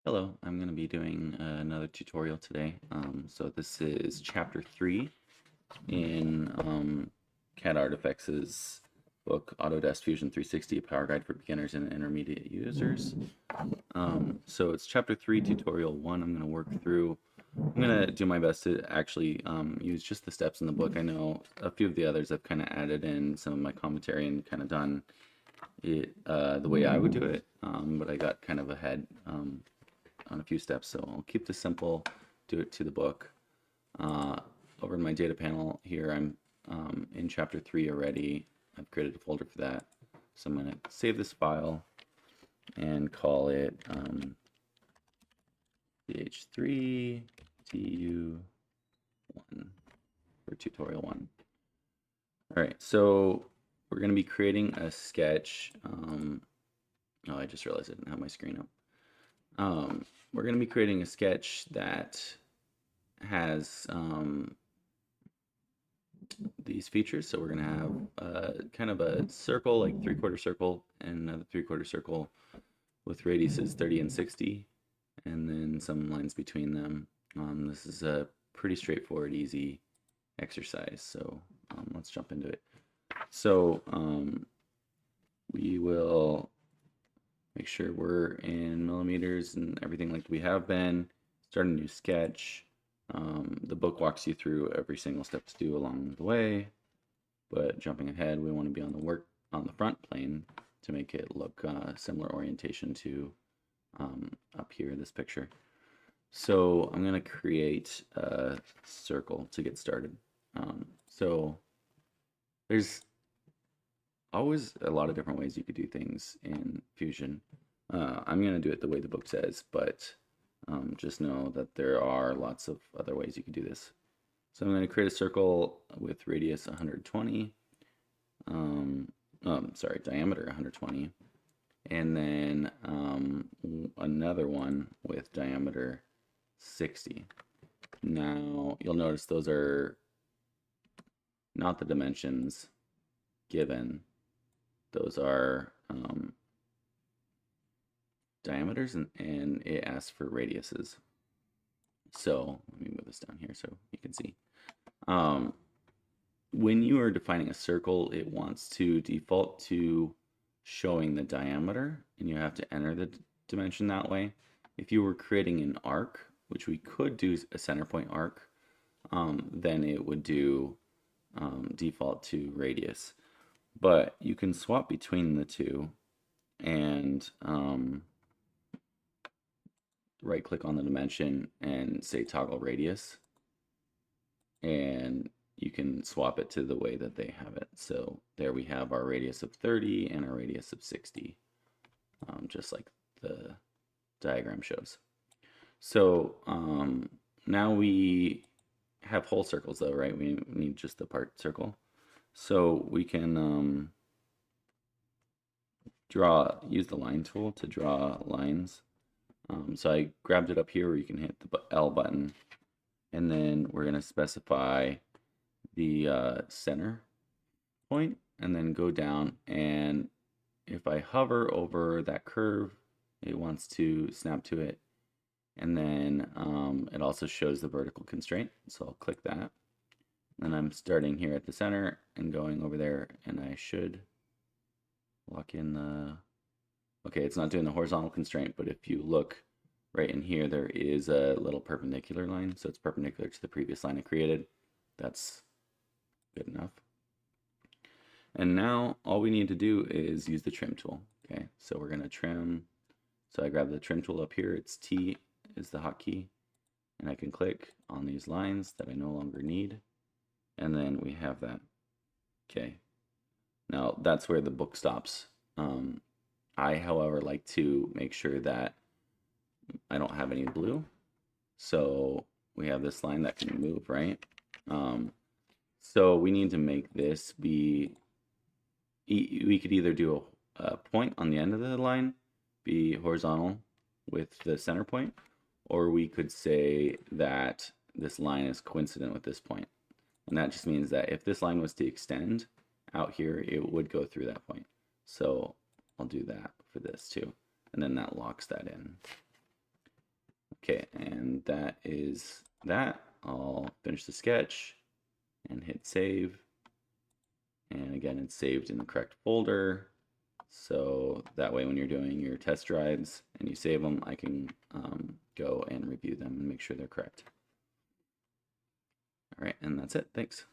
Hello, I'm going to be doing another tutorial today. So this is chapter 3 in CADArtifex's book, Autodesk Fusion 360, a Power Guide for Beginners and Intermediate Users. So it's chapter 3, tutorial 1. I'm going to work through. I'm going to do my best to actually use just the steps in the book. I know a few of the others I've kind of added in some of my commentary and kind of done it the way I would do it, but I got kind of ahead on a few steps, so I'll keep this simple, do it to the book. Over in my data panel here, I'm in chapter 3 already. I've created a folder for that, so I'm going to save this file and call it ch3 tu1 for tutorial 1. All right, so we're going to be creating a sketch. Oh, I just realized I didn't have my screen up. We're going to be creating a sketch that has these features. So we're going to have kind of a circle, like 3/4 circle, and another 3/4 circle with radiuses 30 and 60, and then some lines between them. This is a pretty straightforward, easy exercise. So let's jump into it. So we will make sure we're in millimeters and everything like we have been. Start a new sketch. The book walks you through every single step to do along the way, but jumping ahead, we want to be on the front plane to make it look similar orientation to up here in this picture. So I'm going to create a circle to get started. So there's always a lot of different ways you could do things in Fusion. I'm going to do it the way the book says, but just know that there are lots of other ways you could do this. So I'm going to create a circle with radius 120, diameter 120, and then another one with diameter 60. Now you'll notice those are not the dimensions given. Those are diameters, and it asks for radiuses. So let me move this down here so you can see. When you are defining a circle, it wants to default to showing the diameter, and you have to enter the dimension that way. If you were creating an arc, which we could do a center point arc, then it would do default to radius. But you can swap between the two and right click on the dimension and say toggle radius, and you can swap it to the way that they have it. So there we have our radius of 30 and our radius of 60, just like the diagram shows. So now we have whole circles though, right? We need just the part circle. So we can use the line tool to draw lines. So I grabbed it up here where you can hit the L button, and then we're going to specify the center point, and then go down, and if I hover over that curve, it wants to snap to it, and then it also shows the vertical constraint, so I'll click that. And I'm starting here at the center and going over there, and I should lock in the... Okay, it's not doing the horizontal constraint, but if you look right in here, there is a little perpendicular line, so it's perpendicular to the previous line I created. That's good enough. And now all we need to do is use the trim tool. Okay, so we're going to trim. So I grab the trim tool up here. It's T is the hotkey, and I can click on these lines that I no longer need. And then we have that. Okay. Now that's where the book stops. I, however, like to make sure that I don't have any blue. So we have this line that can move, right? So we need to make this be, we could either do a point on the end of the line, be horizontal with the center point, or we could say that this line is coincident with this point. And that just means that if this line was to extend out here, it would go through that point. So I'll do that for this too. And then that locks that in. Okay, and that is that. I'll finish the sketch and hit save. And again, it's saved in the correct folder. So that way when you're doing your test drives and you save them, I can go and review them and make sure they're correct. All right, and that's it. Thanks.